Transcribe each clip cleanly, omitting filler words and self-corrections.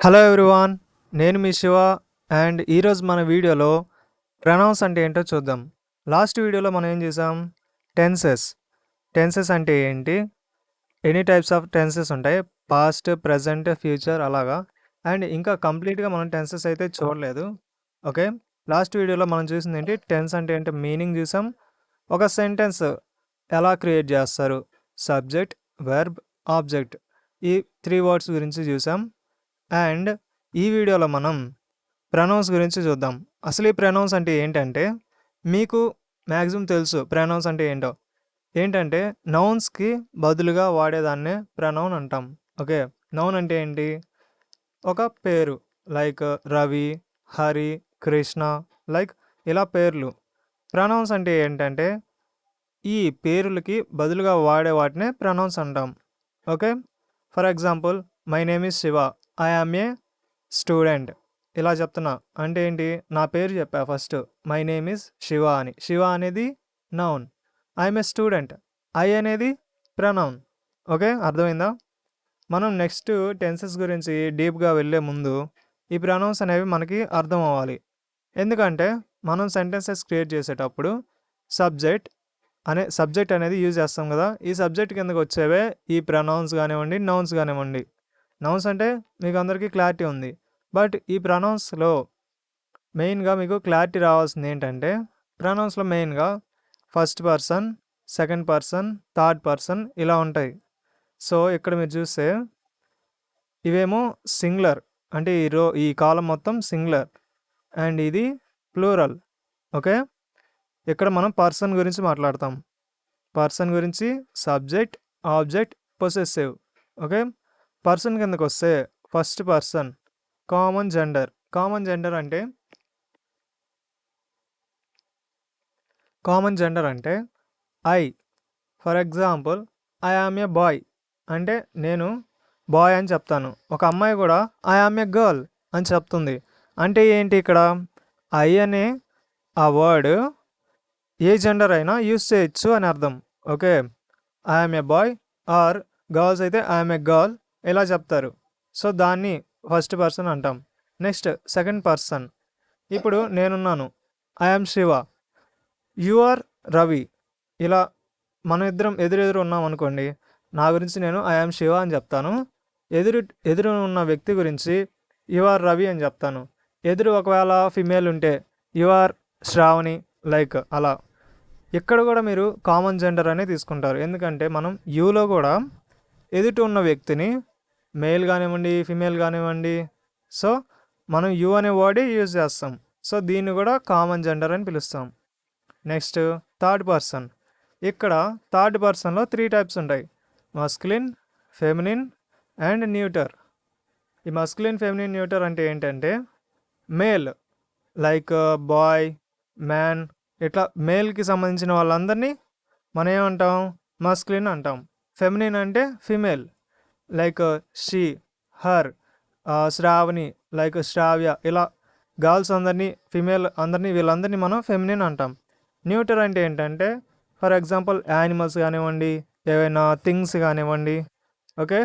Hello everyone, నేను మీ Shiva. And ఈరోజు మన వీడియోలో ప్రొనౌన్స్ అంటే ఏంటో చూద్దాం. లాస్ట్ వీడియోలో మనం ఏం చేసాం? టెన్సెస్ అంటే ఏంటి, ఎనీ టైప్స్ ఆఫ్ టెన్సెస్ ఉంటాయి, పాస్ట్, ప్రజెంట్, ఫ్యూచర్ అలాగా. అండ్ ఇంకా కంప్లీట్గా మనం టెన్సెస్ అయితే చూడలేదు. ఓకే, లాస్ట్ వీడియోలో మనం చూసింది ఏంటి, టెన్స్ అంటే ఏంటో మీనింగ్ చూసాం. ఒక సెంటెన్స్ ఎలా క్రియేట్ చేస్తారు, సబ్జెక్ట్, వెర్బ్, ఆబ్జెక్ట్, ఈ 3 వర్డ్స్ గురించి చూసాం. అండ్ ఈ వీడియోలో మనం ప్రొనౌన్స్ గురించి చూద్దాం. అసలు ఈ ప్రొనౌన్స్ అంటే ఏంటంటే, మీకు మ్యాక్సిమం తెలుసు ప్రొనౌన్స్ అంటే ఏంటో. ఏంటంటే నౌన్స్కి బదులుగా వాడేదాన్నే ప్రొనౌన్ అంటాం. ఓకే, నౌన్ అంటే ఏంటి? ఒక పేరు, లైక్ రవి, హరి, కృష్ణ, లైక్ ఇలా పేర్లు. ప్రొనౌన్స్ అంటే ఏంటంటే ఈ పేర్లకి బదులుగా వాడే వాటినే ప్రొనౌన్స్ అంటాం. Okay, for example, my name is Shiva, I am a student. ఇలా చెప్తున్నా అంటే ఏంటి, నా పేరు చెప్పా first, my name is Shiva అని. శివ అనేది noun, I'm a student, I అనేది ప్రొనౌన్. ఓకే, అర్థమైందా? మనం నెక్స్ట్ టెన్సెస్ గురించి డీప్గా వెళ్ళే ముందు ఈ ప్రొనౌన్స్ అనేవి మనకి అర్థం అవ్వాలి. ఎందుకంటే మనం సెంటెన్సెస్ క్రియేట్ చేసేటప్పుడు సబ్జెక్ట్ అనేది యూజ్ చేస్తాం కదా. ఈ సబ్జెక్ట్ కిందకు వచ్చేవే ఈ ప్రొనౌన్స్ కానివ్వండి, నౌన్స్ కానివ్వండి. నౌన్స్ అంటే మీకు అందరికీ క్లారిటీ ఉంది, బట్ ఈ ప్రొనౌన్స్లో మెయిన్గా మీకు క్లారిటీ రావాల్సింది ఏంటంటే, ప్రొనౌన్స్లో మెయిన్గా first person, second person, third person ఇలా ఉంటాయి. సో ఇక్కడ మీరు చూస్తే ఇవేమో సింగులర్, అంటే ఈ కాలం మొత్తం సింగులర్, అండ్ ఇది ప్లూరల్. ఓకే, ఇక్కడ మనం పర్సన్ గురించి మాట్లాడతాం. పర్సన్ గురించి subject, object, possessive. Okay, person కిందకు వస్తే first person, common gender. Common gender అంటే I. For example, I am a boy అంటే నేను బాయ్ అని చెప్తాను. ఒక అమ్మాయి కూడా ఐ ఆమ్ ఏ గర్ల్ అని చెప్తుంది. అంటే ఏంటి, ఇక్కడ ఐ అనే ఆ వర్డ్ ఏ జెండర్ అయినా యూస్ చేయొచ్చు అని అర్థం. Okay, I'm a boy, or girls అయితే ఐఎమ్ ఏ గర్ల్ ఇలా చెప్తారు. సో దాన్ని ఫస్ట్ పర్సన్ అంటాం. నెక్స్ట్ సెకండ్ పర్సన్, ఇప్పుడు నేనున్నాను, I'm Shiva, you are Ravi. ఇలా మనం ఇద్దరం ఎదురెదురు ఉన్నాం అనుకోండి, నా గురించి నేను ఐఎమ్ శివ అని చెప్తాను. ఎదురు ఉన్న వ్యక్తి గురించి యు ఆర్ రవి అని చెప్తాను. ఎదురు ఒకవేళ ఫిమేల్ ఉంటే యు ఆర్ శ్రావణి, లైక్ అలా. ఇక్కడ కూడా మీరు కామన్ జెండర్ అనే తీసుకుంటారు, ఎందుకంటే మనం యూలో కూడా ఎదుటి ఉన్న వ్యక్తిని మేల్ కానివ్వండి, ఫిమేల్ కానివ్వండి, సో మనం యు అనే వర్డే యూజ్ చేస్తాం. సో దీన్ని కూడా కామన్ జెండర్ అని పిలుస్తాం. Next third person. ఇక్కడ థర్డ్ పర్సన్లో 3 టైప్స్ ఉంటాయి, మస్కులిన్, ఫెమినిన్ అండ్ న్యూటర్. ఈ మస్కులిన్, ఫెమినిన్, న్యూటర్ అంటే ఏంటంటే, మేల్ లైక్ బాయ్, మ్యాన్, ఇట్లా మేల్కి సంబంధించిన వాళ్ళందరినీ మనం ఏమంటాం, మస్కులిన్ అంటాం. ఫెమినిన్ అంటే female, like she, her, Shravani, like Shravya, ఇలా గర్ల్స్ అందరినీ, ఫిమేల్ అందరినీ, వీళ్ళందరినీ మనం ఫెమినిన్ అంటాం. న్యూటర్ అంటే ఏంటంటే, ఫర్ ఎగ్జాంపుల్ యానిమల్స్ కానివ్వండి, ఏవైనా థింగ్స్ కానివ్వండి. Okay,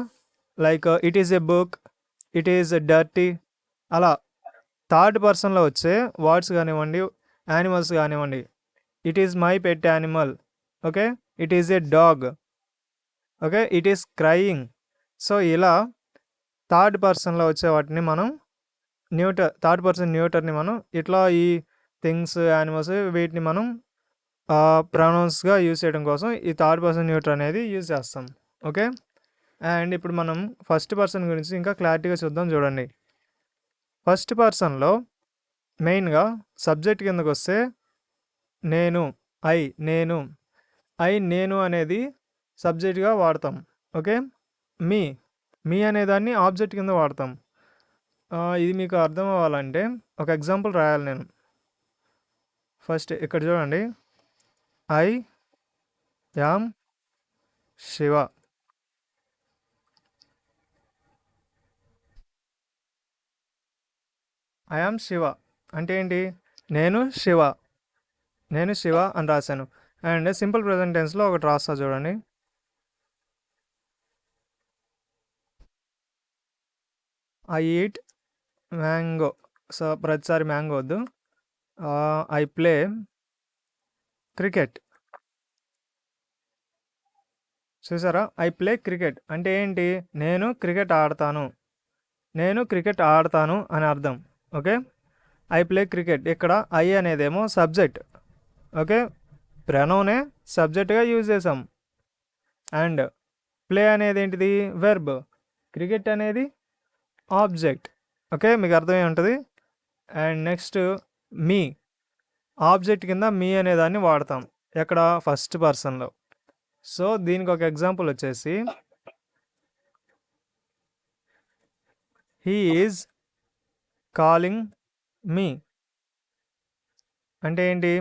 like it is a book, it is dirty, అలా థర్డ్ పర్సన్లో వచ్చే వర్డ్స్ కానివ్వండి, యానిమల్స్ కానివ్వండి. It is my pet animal. Okay, it is a dog. Okay, it is crying. So ఇలా third పర్సన్లో వచ్చే వాటిని మనం థర్డ్ పర్సన్ న్యూటర్ని మనం ఇట్లా ఈ థింగ్స్, యానిమల్స్, వీటిని మనం ప్రొనౌన్స్గా యూజ్ చేయడం కోసం ఈ థర్డ్ పర్సన్ న్యూటర్ అనేది యూజ్ చేస్తాం. ఓకే, అండ్ ఇప్పుడు మనం ఫస్ట్ పర్సన్ గురించి ఇంకా క్లారిటీగా చూద్దాం. చూడండి, ఫస్ట్ పర్సన్లో మెయిన్గా సబ్జెక్ట్ కిందకు వస్తే నేను, నేను అనేది సబ్జెక్ట్గా వాడతాం. ఓకే, మీ అనేదాన్ని ఆబ్జెక్ట్ కింద వాడతాం. ఇది మీకు అర్థం అవ్వాలంటే ఒక ఎగ్జాంపుల్ రాయాలి నేను. ఫస్ట్ ఇక్కడ చూడండి, I am Shiva. I am Shiva అంటే ఏంటి, నేను శివ అని రాశాను. అండ్ సింపుల్ ప్రెజెంట్ టెన్స్లో ఒకటి రాస్తా చూడండి, ఐ ఈట్ మ్యాంగో. సో ప్రతిసారి మ్యాంగో వద్దు. I play cricket. చూసారా? ఐ ప్లే క్రికెట్ అంటే ఏంటి? నేను క్రికెట్ ఆడతాను. నేను క్రికెట్ ఆడతాను అని అర్థం. ఓకే. I play cricket. ఇక్కడ ఐ అనేదేమో సబ్జెక్ట్. ఓకే. ప్రనౌనే సబ్జెక్ట్గా యూజ్ చేసాం. అండ్ ప్లే అనేది ఏంటిది? వెర్బ్. క్రికెట్ అనేది ఆబ్జెక్ట్. ఓకే, మీకు అర్థమై ఉంటుంది. And next me. ఆబ్జెక్ట్ కింద మీ అనేదాన్ని వాడతాం. ఎక్కడ? ఫస్ట్ పర్సన్లో. సో దీనికి ఒక ఎగ్జాంపుల్ వచ్చేసి హీ ఈజ్ కాలింగ్ మీ అంటే ఏంటి?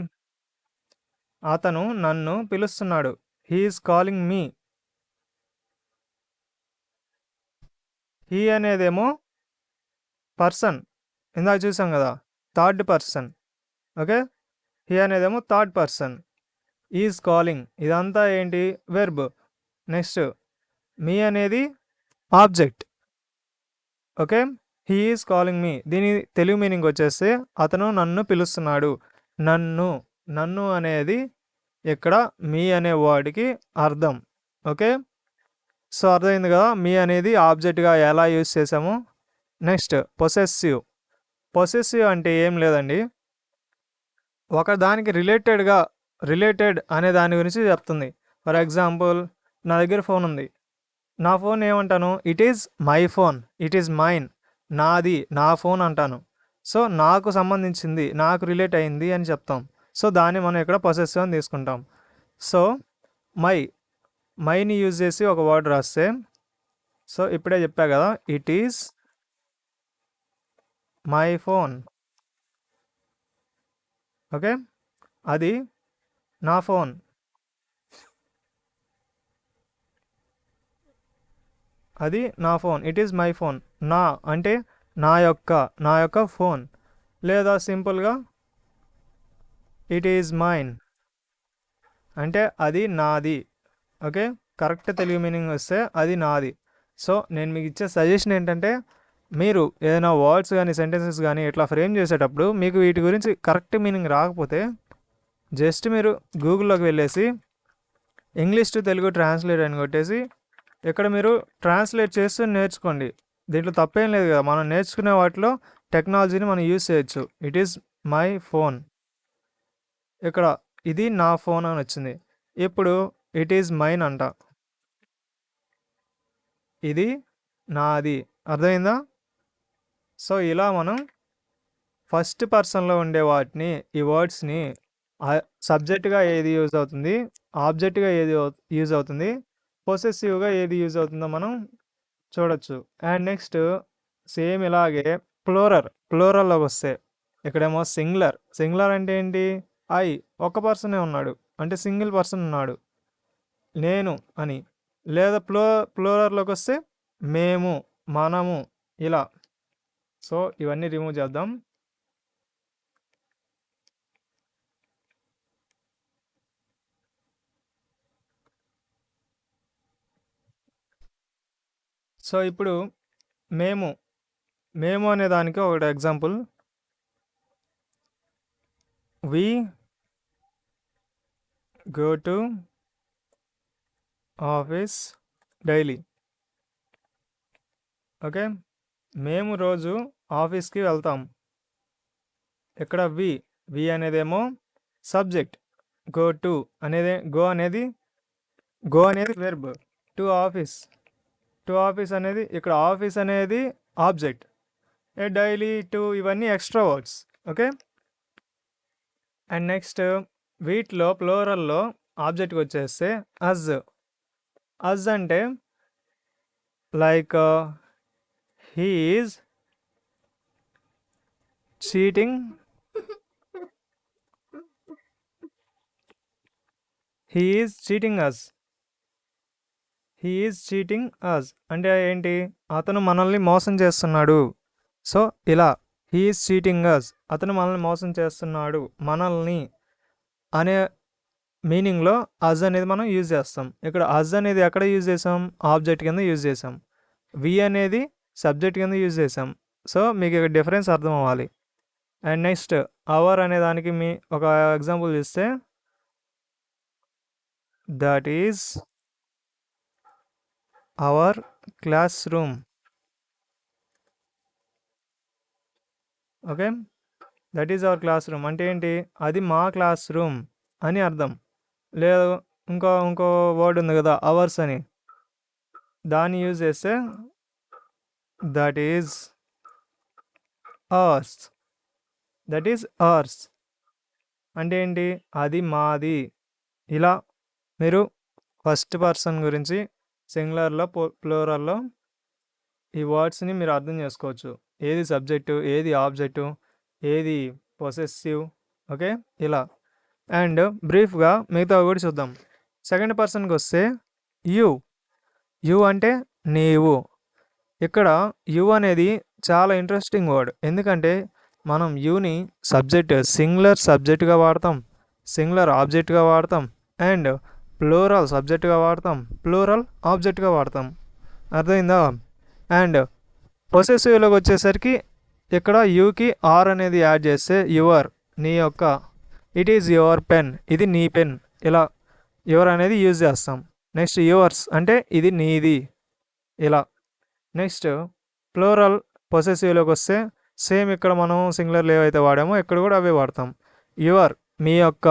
అతను నన్ను పిలుస్తున్నాడు. He is calling me. He అనేదేమో పర్సన్. ఇందాక చూసాం కదా, థర్డ్ పర్సన్. ఓకే. హీ అనేదేమో థర్డ్ పర్సన్. ఈజ్ కాలింగ్ ఇదంతా ఏంటి? వెర్బ్. నెక్స్ట్ మీ అనేది object. Okay. He is calling me. దీని తెలుగు మీనింగ్ వచ్చేస్తే అతను నన్ను పిలుస్తున్నాడు. నన్ను నన్ను అనేది ఇక్కడ మీ అనే వర్డ్కి అర్థం. ఓకే. సో అర్థమైంది కదా మీ అనేది ఆబ్జెక్ట్గా ఎలా యూజ్ చేసాము. Next possessive. పొసెసివ్ అంటే ఏం లేదండి, ఒక దానికి రిలేటెడ్ అనే దాని గురించి చెప్తుంది. ఫర్ ఎగ్జాంపుల్, నా దగ్గర ఫోన్ ఉంది. నా ఫోన్ ఏమంటాను? It is my phone, it is mine. నాది, నా ఫోన్ అంటాను. సో నాకు సంబంధించింది, నాకు రిలేట్ అయింది అని చెప్తాం. సో దాన్ని మనం ఇక్కడ పొసెసివ్ అని తీసుకుంటాం. సో మైని యూజ్ చేసి ఒక వర్డ్ రాస్తే, సో ఇప్పుడే చెప్పా కదా, it is my phone. Okay. అది నా ఫోన్. అది నా phone. It is my phone. నా అంటే నా యొక్క ఫోన్. లేదా సింపుల్గా ఇట్ ఈజ్ మైన్ అంటే అది నాది. ఓకే. కరెక్ట్ తెలుగు మీనింగ్ వస్తే అది నాది. సో నేను మీకు ఇచ్చే సజెషన్ ఏంటంటే, మీరు ఏదైనా వర్డ్స్ కానీ సెంటెన్సెస్ కానీ ఇట్లా ఫ్రేమ్ చేసేటప్పుడు మీకు వీటి గురించి కరెక్ట్ మీనింగ్ రాకపోతే జస్ట్ మీరు గూగుల్లోకి వెళ్ళేసి ఇంగ్లీష్ టు తెలుగు ట్రాన్స్లేట్ అని కొట్టేసి ఇక్కడ మీరు ట్రాన్స్లేట్ చేస్తూ నేర్చుకోండి. దీంట్లో తప్పేం లేదు కదా, మనం నేర్చుకునే వాటిలో టెక్నాలజీని మనం యూజ్ చేయొచ్చు. It is my phone. ఇక్కడ ఇది నా ఫోన్ అని వచ్చింది. ఇప్పుడు ఇట్ ఈజ్ మైన్ అంట, ఇది నాది. అర్థమైందా? సో ఇలా మనం ఫస్ట్ పర్సన్లో ఉండే వాటిని, ఈ వర్డ్స్ని సబ్జెక్ట్గా ఏది యూజ్ అవుతుంది, ఆబ్జెక్ట్గా ఏది యూజ్ అవుతుంది, పొసెసివ్గా ఏది యూజ్ అవుతుందో మనం చూడొచ్చు. అండ్ నెక్స్ట్ సేమ్ ఇలాగే ప్లోరల్లోకి వస్తే, ఇక్కడేమో సింగులర్ అంటే ఏంటి? ఒక పర్సనే ఉన్నాడు అంటే సింగిల్ పర్సన్ ఉన్నాడు, నేను అని. లేదా ప్లోరల్లోకి వస్తే మేము, మనము, ఇలా. సో ఇవన్నీ రిమూవ్ చేద్దాం. సో ఇప్పుడు మేము అనే దానికి ఒకటి example, we go to office daily. Okay. మేము రోజు ఆఫీస్కి వెళ్తాం. ఇక్కడ వి అనేదేమో సబ్జెక్ట్. గో అనేది వెర్బ్. టు ఆఫీస్ అనేది, ఇక్కడ ఆఫీస్ అనేది ఆబ్జెక్ట్. డైలీ, టు, ఇవన్నీ extra words. Okay. And next వీటిలో ప్లోరల్లో ఆబ్జెక్ట్కి వచ్చేస్తే అజ్ అంటే like he is cheating us అంటే ఏంటి? అతను మనల్ని మోసం చేస్తున్నాడు. సో ఇలా హీ ఈజ్ చీటింగ్ అస్, అతను మనల్ని మోసం చేస్తున్నాడు, మనల్ని అనే మీనింగ్లో అజ్ అనేది మనం యూజ్ చేస్తాం. ఇక్కడ అజ్ అనేది ఎక్కడ యూజ్ చేసాం? ఆబ్జెక్ట్ కింద యూజ్ చేసాం. వి అనేది సబ్జెక్ట్ కింద యూజ్ చేసాం. సో మీకు ఇక్కడ డిఫరెన్స్ అర్థం అవ్వాలి. అండ్ నెక్స్ట్ అవర్ అనే దానికి మీ ఒక ఎగ్జాంపుల్ ఇస్తే that is our class room. Okay, that is our class room అంటే ఏంటి, అది మా క్లాస్ రూమ్ అని అర్థం. లేదు ఇంకో వర్డ్ ఉంది కదా అవర్స్ అని, దాన్ని యూజ్ చేస్తే that is ours. That is ours అంటే ఏంటి, అది మాది. ఇలా మీరు ఫస్ట్ పర్సన్ గురించి సింగులర్లో ప్లూరల్లో ఈ వర్డ్స్ని మీరు అర్థం చేసుకోవచ్చు. ఏది సబ్జెక్టు, ఏది ఆబ్జెక్టు, ఏది పొసెసివ్. ఓకే, ఇలా. అండ్ బ్రీఫ్గా మిగతా కూడా చూద్దాం. సెకండ్ పర్సన్కి వస్తే యు అంటే నీవు. ఇక్కడ యు అనేది చాలా ఇంట్రెస్టింగ్ వర్డ్, ఎందుకంటే మనం యుని సింగులర్ సబ్జెక్ట్గా వాడతాం, సింగులర్ ఆబ్జెక్ట్గా వాడతాం, అండ్ ప్లూరల్ సబ్జెక్ట్గా వాడతాం, ప్లూరల్ ఆబ్జెక్ట్గా వాడతాం. అర్థమైందా? అండ్ పొసెసివ్లోకి వచ్చేసరికి ఇక్కడ యూకి ఆర్ అనేది యాడ్ చేస్తే యువర్, నీ యొక్క, ఇట్ ఈజ్ యువర్ పెన్, ఇది నీ పెన్, ఇలా యువర్ అనేది యూజ్ చేస్తాం. నెక్స్ట్ యువర్స్ అంటే ఇది నీది, ఇలా. నెక్స్ట్ ప్లూరల్ పొసెసివ్లోకి వస్తే సేమ్ ఇక్కడ మనం సింగులర్లు ఏవైతే వాడామో ఇక్కడ కూడా అవే వాడతాం. యువర్, మీ యొక్క,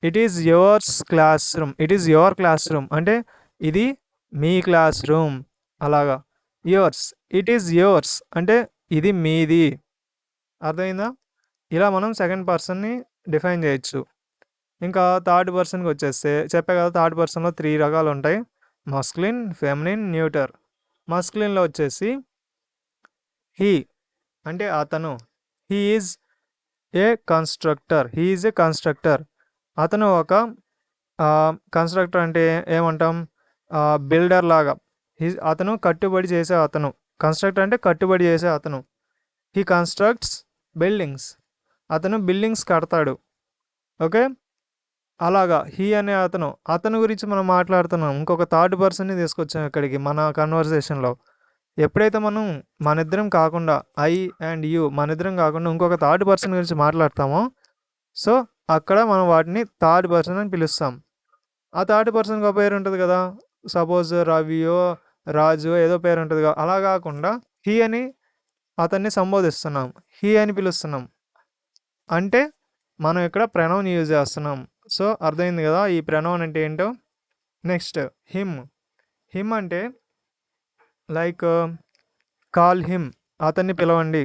it is yours class room, it is your class room అంటే ఇది మీ క్లాస్ రూమ్, అలాగా. యువర్స్, ఇట్ ఈజ్ యువర్స్ అంటే ఇది మీది. అర్థమైందా? ఇలా మనం సెకండ్ పర్సన్ని డిఫైన్ చేయొచ్చు. ఇంకా థర్డ్ పర్సన్కి వచ్చేస్తే చెప్పే కదా, థర్డ్ పర్సన్లో 3 రకాలు ఉంటాయి: మస్కులిన్, ఫెమినిన్, న్యూటర్. మస్కులిన్లో వచ్చేసి హీ అంటే అతను, హీ ఈజ్ ఏ కన్స్ట్రక్టర్. అతను ఒక కన్స్ట్రక్టర్ అంటే ఏమంటాం, బిల్డర్ లాగా. అతను కట్టుబడి చేసే అతను, కన్స్ట్రక్టర్ అంటే కట్టుబడి చేసే అతను. హీ కన్స్ట్రక్ట్స్ బిల్డింగ్స్, అతను బిల్డింగ్స్ కడతాడు. ఓకే, అలాగా హీ అనే అతను గురించి మనం మాట్లాడుతున్నాం. ఇంకొక థర్డ్ పర్సన్ని తీసుకొచ్చాం ఇక్కడికి మన కన్వర్సేషన్లో. ఎప్పుడైతే మనం మనిద్దరం కాకుండా, ఐ అండ్ యూ మనిద్దరం కాకుండా ఇంకొక థర్డ్ పర్సన్ గురించి మాట్లాడతామో, సో అక్కడ మనం వాటిని థర్డ్ పర్సన్ అని పిలుస్తాం. ఆ థర్డ్ పర్సన్కి ఒక పేరు ఉంటుంది కదా, సపోజ్ రవియో రాజు ఏదో పేరు ఉంటుంది కదా, అలా కాకుండా హీ అని అతన్ని సంబోధిస్తున్నాం, హీ అని పిలుస్తున్నాం. అంటే మనం ఇక్కడ ప్రొనౌన్ యూజ్ చేస్తున్నాం. సో అర్థమైంది కదా ఈ ప్రొనౌన్ అంటే ఏంటో. నెక్స్ట్ హిమ్ అంటే లైక్ కాల్ హిమ్, అతన్ని పిలవండి.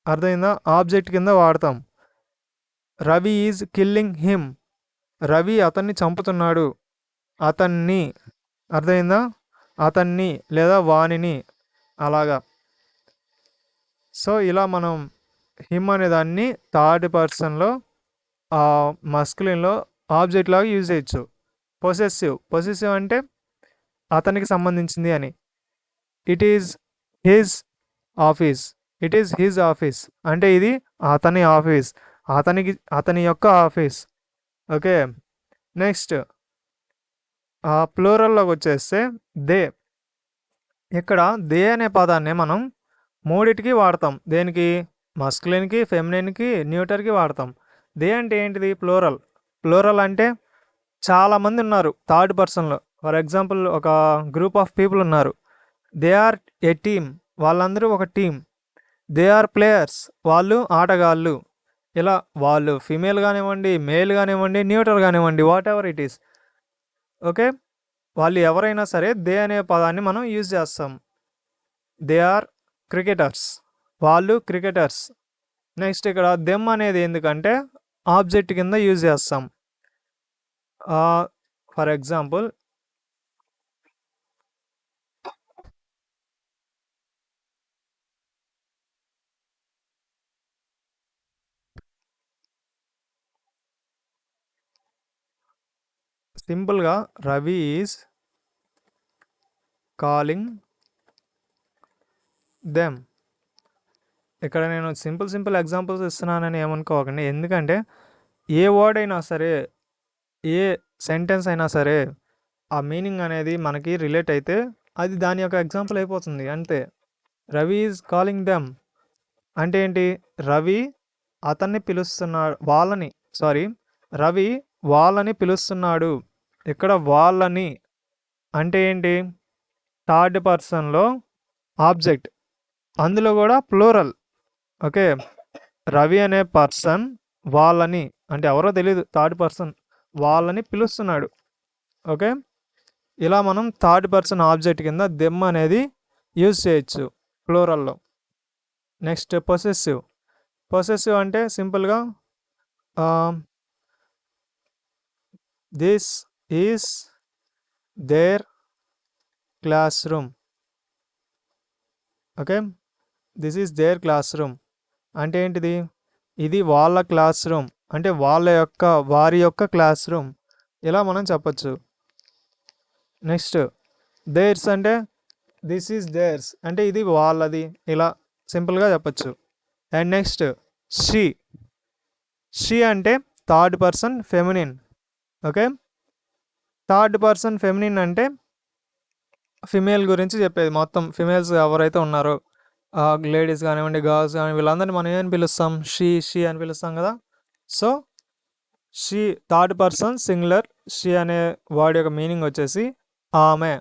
అర్థమైందా? ఆబ్జెక్ట్ కింద వాడతాం. Ravi is killing him, Ravi అతన్ని చంపుతున్నాడు, అతన్ని. అర్థమైందా? అతన్ని లేదా వానిని, అలాగా. సో ఇలా మనం హిమ్ అనే దాన్ని థర్డ్ పర్సన్లో మస్కులిన్లో ఆబ్జెక్ట్ లాగా యూజ్ చేయొచ్చు. పొసెసివ్ అంటే అతనికి సంబంధించింది అని. ఇట్ ఈజ్ హిజ్ ఆఫీస్ అంటే ఇది అతని ఆఫీస్, అతని యొక్క ఆఫీస్. ఓకే, నెక్స్ట్ ప్లూరల్లోకి వచ్చేస్తే దే. ఇక్కడ దే అనే పదాన్ని మనం 3టికి వాడతాం. దేనికి? మస్కులిన్కి, ఫెమినిన్కి, న్యూటర్కి వాడతాం. దే అంటే ఏంటిది? ప్లూరల్ అంటే చాలామంది ఉన్నారు థర్డ్ పర్సన్లో. ఫర్ ఎగ్జాంపుల్ ఒక గ్రూప్ ఆఫ్ పీపుల్ ఉన్నారు, దే ఆర్ ఏ టీమ్, వాళ్ళందరూ ఒక టీం. దే ఆర్ ప్లేయర్స్, వాళ్ళు ఆటగాళ్ళు. ఇలా వాళ్ళు ఫీమేల్ కానివ్వండి, మేల్ కానివ్వండి, న్యూటర్ కానివ్వండి, what ever it is. Okay, వాళ్ళు ఎవరైనా సరే దే అనే పదాన్ని మనం యూజ్ చేస్తాం. దే ఆర్ క్రికెటర్స్, వాళ్ళు క్రికెటర్స్. నెక్స్ట్ ఇక్కడ దెమ్ అనేది ఎందుకంటే ఆబ్జెక్ట్ కింద యూజ్ చేస్తాం. ఫర్ ఎగ్జాంపుల్ సింపుల్గా రవి ఈజ్ కాలింగ్ దెమ్. ఇక్కడ నేను సింపుల్ ఎగ్జాంపుల్స్ ఇస్తున్నానని ఏమనుకోకండి, ఎందుకంటే ఏ వర్డ్ అయినా సరే, ఏ సెంటెన్స్ అయినా సరే, ఆ మీనింగ్ అనేది మనకి రిలేట్ అయితే అది దాని యొక్క ఎగ్జాంపుల్ అయిపోతుంది అంతే. రవి ఈజ్ కాలింగ్ దెమ్ అంటే ఏంటి? రవి అతన్ని పిలుస్తున్నాడు, రవి వాళ్ళని పిలుస్తున్నాడు. ఇక్కడ వాళ్ళని అంటే ఏంటి? థర్డ్ పర్సన్లో ఆబ్జెక్ట్, అందులో కూడా ప్లూరల్. ఓకే, రవి అనే పర్సన్ వాళ్ళని అంటే ఎవరో తెలియదు, థర్డ్ పర్సన్ వాళ్ళని పిలుస్తున్నాడు. ఓకే, ఇలా మనం థర్డ్ పర్సన్ ఆబ్జెక్ట్ కింద దెమ్ అనేది యూజ్ చేయొచ్చు ప్లూరల్లో. Next possessive. పొసెసివ్ అంటే సింపుల్గా this is their class room. Okay, this is their class room అంటే ఏంటిది? ఇది వాళ్ళ క్లాస్ రూమ్, అంటే వారి యొక్క క్లాస్ రూమ్, ఇలా మనం చెప్పచ్చు. నెక్స్ట్ దేర్స్ అంటే దిస్ ఈజ్ దేర్స్ అంటే ఇది వాళ్ళది, ఇలా సింపుల్గా చెప్పచ్చు. And next she. షీ అంటే third person feminine. Okay, third person feminine అంటే ఫిమేల్ గురించి చెప్పేది, మొత్తం ఫిమేల్స్ ఎవరైతే ఉన్నారో లేడీస్ కానివ్వండి, గర్ల్స్ కానీ, వీళ్ళందరినీ మనం ఏమని పిలుస్తాం? షీ అని పిలుస్తాం కదా. So she third person singular. She అనే వర్డ్ యొక్క మీనింగ్ వచ్చేసి ఆమె.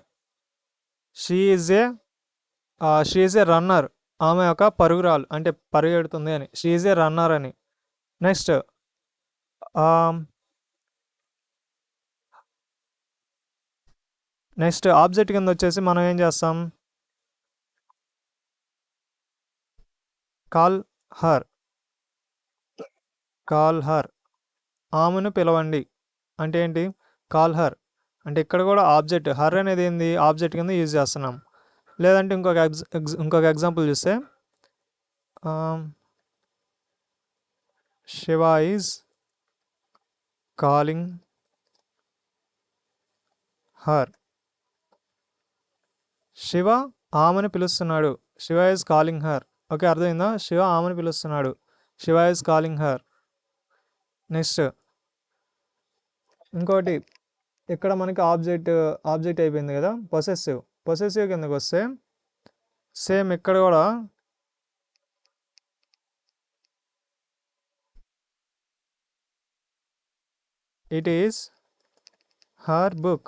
She is a runner. ఆమె ఒక పరుగురాలు అంటే పరిగెడుతుంది అని, షీ ఈజ్ ఏ రన్నర్ అని. నెక్స్ట్ ఆబ్జెక్ట్ కింద వచ్చేసి మనం ఏం చేస్తాం? Call her. ఆమెను పిలవండి అంటే ఏంటి? కాల్ హర్ అంటే ఇక్కడ కూడా ఆబ్జెక్ట్, హర్ అనేది ఏంది? ఆబ్జెక్ట్ కింద యూజ్ చేస్తున్నాం. లేదంటే ఇంకొక ఎగ్జాంపుల్ చూస్తే Shiva is calling her. Shiva ఆమెను పిలుస్తున్నాడు. Shiva is calling her. Okay, అర్థమైందా? శివ ఆమెను పిలుస్తున్నాడు. Shiva is calling her. Next ఇంకోటి, ఇక్కడ మనకి ఆబ్జెక్ట్ అయిపోయింది కదా. పొసెసివ్ కిందకి వస్తే సేమ్ ఇక్కడ కూడా it is her book.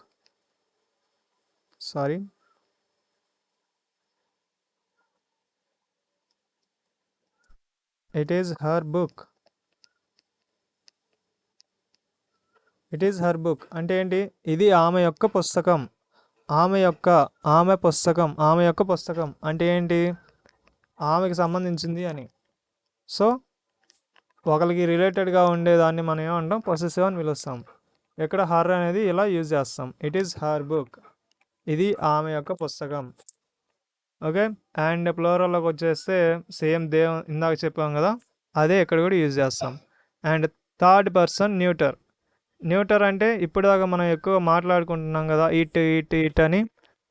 It is her book. అంటే ఏంటి? ఇది ఆమె యొక్క పుస్తకం. ఆమె పుస్తకం అంటే ఏంటి? ఆమెకి సంబంధించింది అని. సో ఒకరికి రిలేటెడ్గా ఉండేదాన్ని మనం ఏమంటాం? పొసెసివ్ అని పిలుస్తాం. ఇక్కడ హర్ అనేది ఇలా యూజ్ చేస్తాం. ఇట్ ఈస్ హర్ బుక్, ఇది ఆమె యొక్క పుస్తకం. ఓకే, అండ్ ప్లూరల్లోకి వచ్చేస్తే సేమ్ ఇందాక చెప్పాం కదా, అదే ఇక్కడ కూడా యూజ్ చేస్తాం. అండ్ థర్డ్ పర్సన్ న్యూటర్ అంటే ఇప్పుడు దాకా మనం ఎక్కువ మాట్లాడుకుంటున్నాం కదా, ఇట్ అని.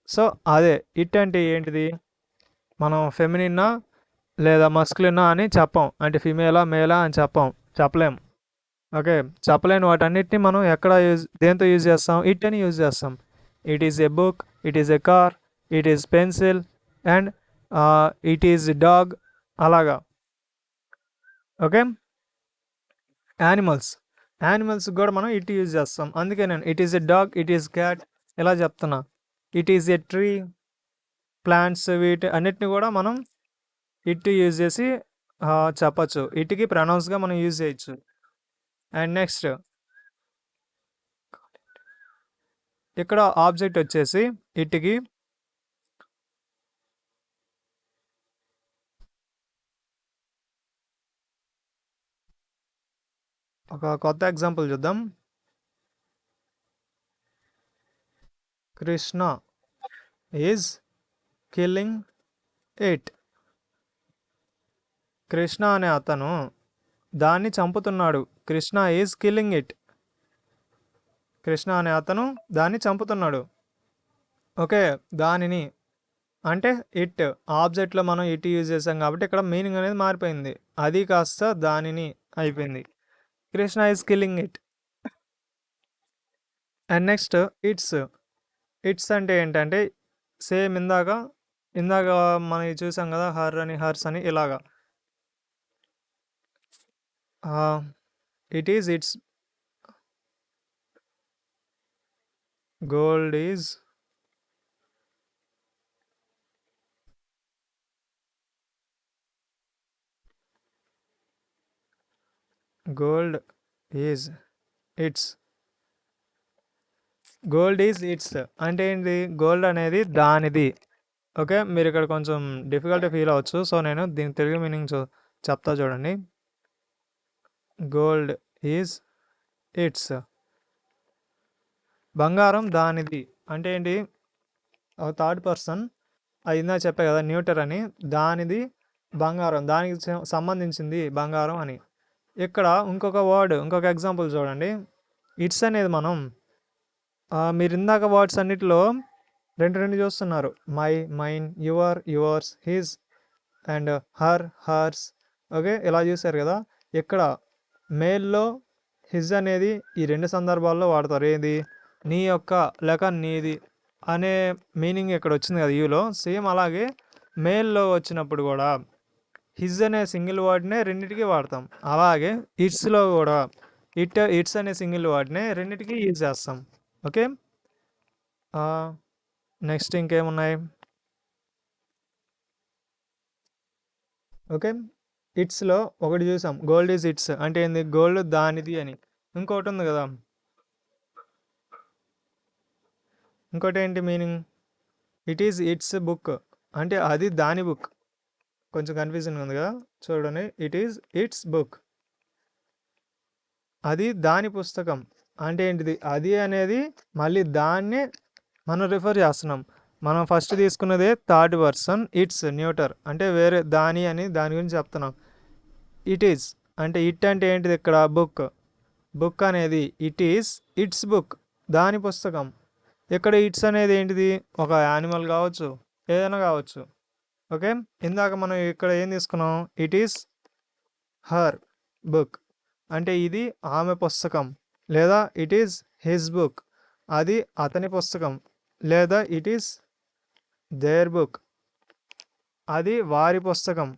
సో అదే ఇట్ అంటే ఏంటిది? మనం ఫెమినిన్నా లేదా మస్కులినా అని చెప్పాం, అంటే ఫిమేలా మేలా అని చెప్పలేం. ఓకే, చెప్పలేని వాటన్నిటిని మనం దేంతో యూజ్ చేస్తాం? ఇట్ అని యూజ్ చేస్తాం. It is a book, it is a car, it is pencil, and it is dog, అలాగా. ఓకే, యానిమల్స్ కూడా మనం ఇట్ యూజ్ చేస్తాం. అందుకే నేను it is a dog, it is cat ఇలా చెప్తున్నా. It is a tree, plants, వీటి అన్నిటిని కూడా మనం ఇట్ యూజ్ చేసి చెప్పచ్చు. ఇట్కి ప్రొనౌన్స్గా మనం యూజ్ చేయొచ్చు. అండ్ నెక్స్ట్ ఇక్కడ ఆబ్జెక్ట్ వచ్చేసి ఇట్కి ఒక కొత్త ఎగ్జాంపుల్ చూద్దాం. Krishna is killing it. Krishna అనే అతను దాన్ని చంపుతున్నాడు. Krishna is killing it. Krishna అనే అతను దాన్ని చంపుతున్నాడు. ఓకే, దానిని అంటే ఇట్ ఆబ్జెక్ట్లో మనం ఇట్ యూజ్ చేసాం కాబట్టి ఇక్కడ మీనింగ్ అనేది మారిపోయింది. అది కాస్త దానిని అయిపోయింది. Krishna is killing it. And next it's అంటే ఏంటంటే సేమ్ ఇందాక ఇందాక మనం చూసాం కదా, హర్ అని, హర్స్ అని, ఇలాగా. It is it's gold is gold is it's gold is it's అంటే ఏంటి? గోల్డ్ అనేది దానిది. ఓకే, మీరు ఇక్కడ కొంచెం డిఫికల్ట్ ఫీల్ అవ్వచ్చు. సో నేను దీని తెలుగు మీనింగ్ చెప్తా చూడండి. గోల్డ్ ఈజ్ ఇట్స్, బంగారం దానిది అంటే ఏంటి? ఒక థర్డ్ పర్సన్, అది ఇందా చెప్పా కదా న్యూటర్ అని, దానిది బంగారం, దానికి సంబంధించింది బంగారం అని. ఇక్కడ ఇంకొక వర్డ్, ఇంకొక ఎగ్జాంపుల్ చూడండి. ఇట్స్ అనేది మనం మీరు ఇందాక వర్డ్స్ అన్నిటిలో రెండు చూస్తున్నారు. My, mine, your, yours, his and her, hers. Okay, ఇలా చూసారు కదా. ఇక్కడ మేల్లో హిజ్ అనేది ఈ రెండు సందర్భాల్లో వాడతారు. ఏది? నీ యొక్క లేక నీది అనే మీనింగ్ ఇక్కడ వచ్చింది కదా యూలో. సేమ్ అలాగే మేల్లో వచ్చినప్పుడు కూడా హిజ్ అనే సింగిల్ వర్డ్నే రెండింటికి వాడతాం. అలాగే ఇట్స్లో కూడా ఇట్స్ అనే సింగిల్ వర్డ్నే రెండింటికి యూజ్ చేస్తాం. ఓకే, నెక్స్ట్ ఇంకేమున్నాయి? ఓకే, ఇట్స్లో ఒకటి చూసాం, గోల్డ్ ఈజ్ ఇట్స్ అంటే ఏంది? గోల్డ్ దానిది అని. ఇంకోటి ఉంది కదా, ఇంకోటి ఏంటి meaning? It is it's book అంటే అది దాని బుక్. కొంచెం కన్ఫ్యూజన్ ఉంది కదా, చూడండి. ఇట్ ఈజ్ ఇట్స్ బుక్, అది దాని పుస్తకం అంటే ఏంటిది? అది అనేది మళ్ళీ దాన్నే మనం రిఫర్ చేస్తున్నాం. మనం ఫస్ట్ తీసుకున్నదే థర్డ్ పర్సన్ ఇట్స్, న్యూటర్ అంటే వేరే దాని అని, దాని గురించి చెప్తున్నాం. ఇట్ ఈజ్ అంటే ఇట్ అంటే ఏంటిది? ఇక్కడ బుక్, బుక్ అనేది ఇట్ ఈజ్ ఇట్స్ బుక్, దాని పుస్తకం. ఇక్కడ ఇట్స్ అనేది ఏంటిది? ఒక యానిమల్ కావచ్చు, ఏదైనా కావచ్చు. ఓకే, ఇందాక మనం ఇక్కడ ఏం తీసుకున్నాం? ఇట్ ఈస్ హర్ బుక్ అంటే ఇది ఆమె పుస్తకం, లేదా ఇట్ ఈస్ హిజ్ బుక్ అది అతని పుస్తకం, లేదా ఇట్ ఈస్ దేర్ బుక్ అది వారి పుస్తకం,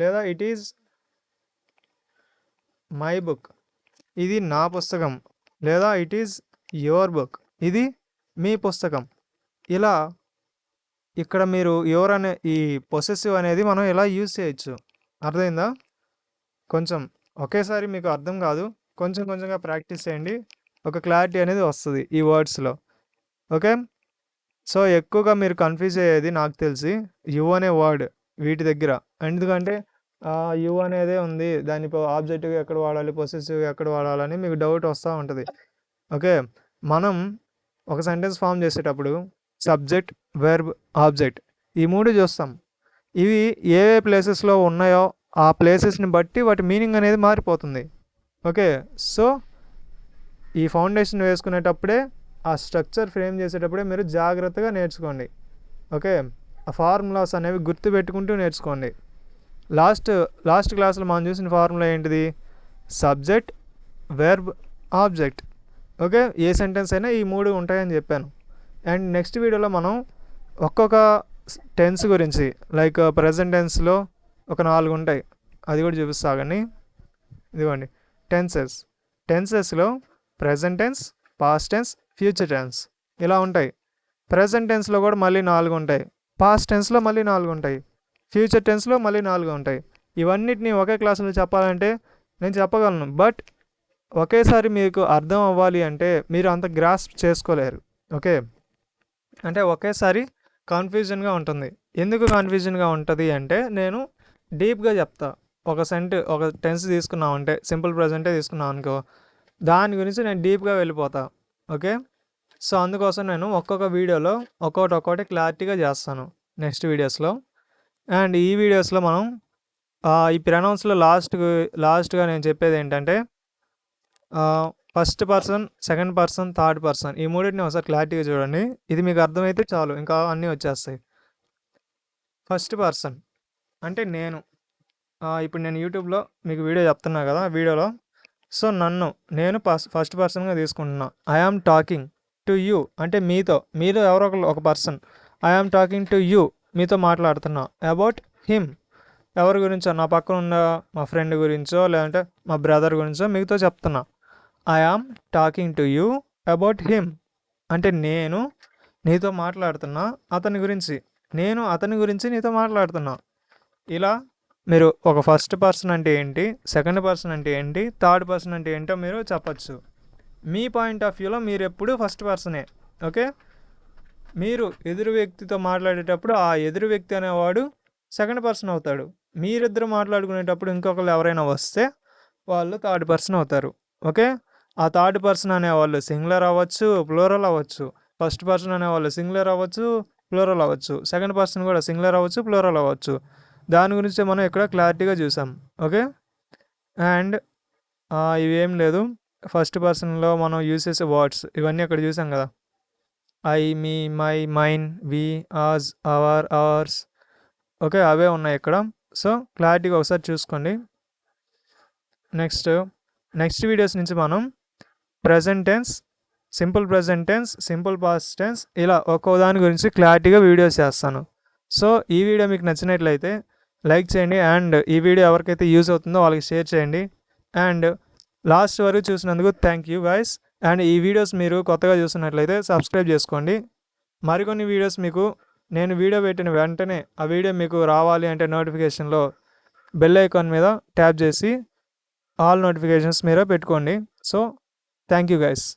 లేదా ఇట్ ఈస్ మై బుక్ ఇది నా పుస్తకం, లేదా ఇట్ ఈస్ యువర్ బుక్ ఇది మీ పుస్తకం. ఇలా ఇక్కడ మీరు యువర్ అనే ఈ పొసెసివ్ అనేది మనం ఇలా యూజ్ చేయొచ్చు. అర్థమైందా? కొంచెం ఒకేసారి మీకు అర్థం కాదు, కొంచెం కొంచెంగా ప్రాక్టీస్ చేయండి, ఒక క్లారిటీ అనేది వస్తుంది ఈ వర్డ్స్లో. ఓకే, సో ఎక్కువగా మీరు కన్ఫ్యూజ్ అయ్యేది నాకు తెలిసి యు అనే వర్డ్ వీటి దగ్గర. ఎందుకంటే యు అనేదే ఉంది, దాని ఆబ్జెక్టివ్గా ఎక్కడ వాడాలి, పొసెసివ్గా ఎక్కడ వాడాలని మీకు డౌట్ వస్తూ ఉంటుంది. ఓకే, మనం ఒక సెంటెన్స్ ఫామ్ చేసేటప్పుడు సబ్జెక్ట్, వెర్బ్, ఆబ్జెక్ట్ ఈ మూడు చూస్తాం. ఇవి ఏ ప్లేసెస్లో ఉన్నాయో ఆ ప్లేసెస్ని బట్టి వాటి మీనింగ్ అనేది మారిపోతుంది. ఓకే, సో ఈ ఫౌండేషన్ వేసుకునేటప్పుడే, ఆ స్ట్రక్చర్ ఫ్రేమ్ చేసేటప్పుడే మీరు జాగ్రత్తగా నేర్చుకోండి. ఓకే, ఆ ఫార్ములాస్ అనేవి గుర్తుపెట్టుకుంటూ నేర్చుకోండి. లాస్ట్ క్లాస్లో మనం చూసిన ఫార్ములా ఏంటిది? Subject, verb, object. ఓకే, ఏ సెంటెన్స్ అయినా ఈ మూడు ఉంటాయని చెప్పాను. అండ్ నెక్స్ట్ వీడియోలో మనం ఒక్కొక్క టెన్స్ గురించి, లైక్ ప్రజెంట్ టెన్స్లో ఒక 4 ఉంటాయి, అది కూడా చూపిస్తా కానీ. ఇదిగోండి టెన్సెస్లో present tense, past tense, future tense ఇలా ఉంటాయి. ప్రజెంట్ టెన్స్లో కూడా మళ్ళీ 4 ఉంటాయి, పాస్ట్ టెన్స్లో మళ్ళీ 4 ఉంటాయి, ఫ్యూచర్ టెన్స్లో మళ్ళీ 4 ఉంటాయి. ఇవన్నిటిని ఒకే క్లాసులో చెప్పాలంటే నేను చెప్పగలను, బట్ ఒకేసారి మీకు అర్థం అవ్వాలి అంటే మీరు అంత గ్రాస్ప్ చేసుకోలేరు. ఓకే, అంటే ఒకేసారి కన్ఫ్యూజన్గా ఉంటుంది. ఎందుకు కన్ఫ్యూజన్గా ఉంటుంది అంటే నేను డీప్గా చెప్తా. ఒక టెన్స్ తీసుకున్నాం అంటే, సింపుల్ ప్రజెంటే తీసుకున్నాం అనుకో, దాని గురించి నేను డీప్గా వెళ్ళిపోతా. ఓకే, సో అందుకోసం నేను ఒక్కొక్క వీడియోలో ఒక్కొక్కటి క్లారిటీగా చేస్తాను నెక్స్ట్ వీడియోస్లో. అండ్ ఈ వీడియోస్లో మనం ఈ ప్రొనౌన్స్లో లాస్ట్గా నేను చెప్పేది ఏంటంటే, first person, second person, third person ఈ మూడింటిని ఒకసారి క్లారిటీగా చూడండి. ఇది మీకు అర్థమైతే చాలు, ఇంకా అన్నీ వచ్చేస్తాయి. ఫస్ట్ పర్సన్ అంటే నేను. ఇప్పుడు నేను యూట్యూబ్లో మీకు వీడియో చెప్తున్నా కదా, వీడియోలో సో నేను ఫస్ట్ పర్సన్గా తీసుకుంటున్నా. I am talking to you అంటే మీతో ఎవరో ఒక person. I am talking to you మీతో మాట్లాడుతున్నా. అబౌట్ హిమ్ ఎవరి గురించో, నా పక్కన ఉన్న మా ఫ్రెండ్ గురించో లేదంటే మా బ్రదర్ గురించో మీతో చెప్తున్నా. I am talking to you about him అంటే నేను నీతో మాట్లాడుతున్నా అతని గురించి, నేను అతని గురించి నీతో మాట్లాడుతున్నా. ఇలా మీరు ఒక ఫస్ట్ పర్సన్ అంటే ఏంటి, సెకండ్ పర్సన్ అంటే ఏంటి, థర్డ్ పర్సన్ అంటే ఏంటో మీరు చెప్పచ్చు. మీ పాయింట్ ఆఫ్ వ్యూలో మీరు ఎప్పుడు ఫస్ట్ పర్సనే. ఓకే, మీరు ఎదురు వ్యక్తితో మాట్లాడేటప్పుడు ఆ ఎదురు వ్యక్తి అనేవాడు సెకండ్ పర్సన్ అవుతాడు. మీరిద్దరు మాట్లాడుకునేటప్పుడు ఇంకొకరు ఎవరైనా వస్తే వాళ్ళు థర్డ్ పర్సన్ అవుతారు. ఓకే, ఆ థర్డ్ పర్సన్ అనేవాళ్ళు సింగులర్ అవ్వచ్చు, ప్లూరల్ అవ్వచ్చు. ఫస్ట్ పర్సన్ అనేవాళ్ళు సింగులర్ అవ్వచ్చు, ప్లూరల్ అవ్వచ్చు. సెకండ్ పర్సన్ కూడా సింగులర్ అవ్వచ్చు, ప్లూరల్ అవ్వచ్చు. దాని గురించి మనం ఇక్కడ క్లారిటీగా చూసాం. ఓకే, అండ్ ఇవేం లేదు, ఫస్ట్ పర్సన్లో మనం యూజ్ చేసే వర్డ్స్ ఇవన్నీ అక్కడ చూసాం కదా. I, me, my, mine, we, us, our, ours. Okay, అవే ఉన్నాయి ఇక్కడ. సో క్లారిటీగా ఒకసారి చూసుకోండి. నెక్స్ట్ వీడియోస్ నుంచి మనం present tense, simple present tense, simple past tense, ఇలా ఒక్కో దాని గురించి క్లారిటీగా వీడియోస్ చేస్తాను. సో ఈ వీడియో మీకు నచ్చినట్లయితే లైక్ చేయండి, అండ్ ఈ వీడియో ఎవరికైతే యూజ్ అవుతుందో వాళ్ళకి షేర్ చేయండి. అండ్ లాస్ట్ వరకు చూసినందుకు థ్యాంక్ యూ గైస్. అండ్ ఈ వీడియోస్ మీరు కొత్తగా చూస్తున్నట్లయితే సబ్స్క్రైబ్ చేసుకోండి. మరికొన్ని వీడియోస్ మీకు నేను వీడియో పెట్టిన వెంటనే ఆ వీడియో మీకు రావాలి అంటే నోటిఫికేషన్లో బెల్ ఐకాన్ మీద ట్యాప్ చేసి ఆల్ నోటిఫికేషన్స్ మీద పెట్టుకోండి. So thank you guys.